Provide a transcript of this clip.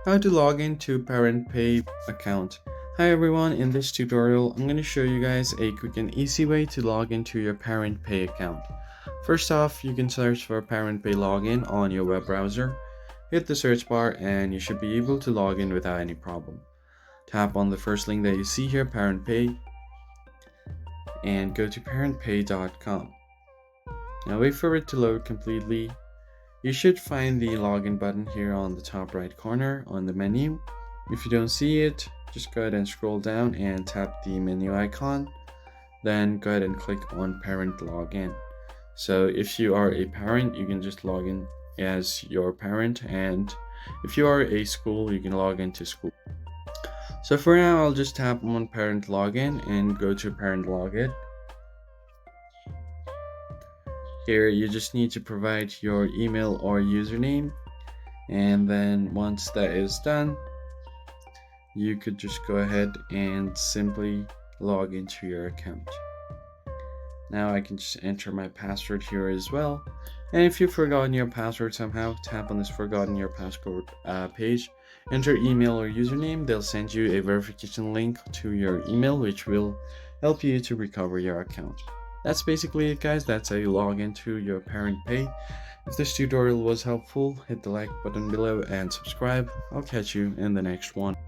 How to log into ParentPay account. Hi everyone, in this tutorial I'm going to show you guys a quick and easy way to log into your ParentPay account. First off, you can search for ParentPay login on your web browser. Hit the search bar and you should be able to log in without any problem. Tap on the first link that you see here, ParentPay, and go to parentpay.com. Now wait for it to load completely. You should find the login button here on the top right corner on the menu. If you don't see it, just go ahead and scroll down and tap the menu icon. Then go ahead and click on parent login. So if you are a parent, you can just log in as your parent, and if you are a school, you can log into school. So for now, I'll just tap on parent login and go to parent login. Here you just need to provide your email or username, and then once that is done, you could just go ahead and simply log into your account. Now I can just enter my password here as well, and if you've forgotten your password somehow, tap on this forgotten your password page, enter email or username. They'll send you a verification link to your email which will help you to recover your account. That's basically it, guys. That's how you log into your ParentPay. If this tutorial was helpful, hit the like button below and subscribe. I'll catch you in the next one.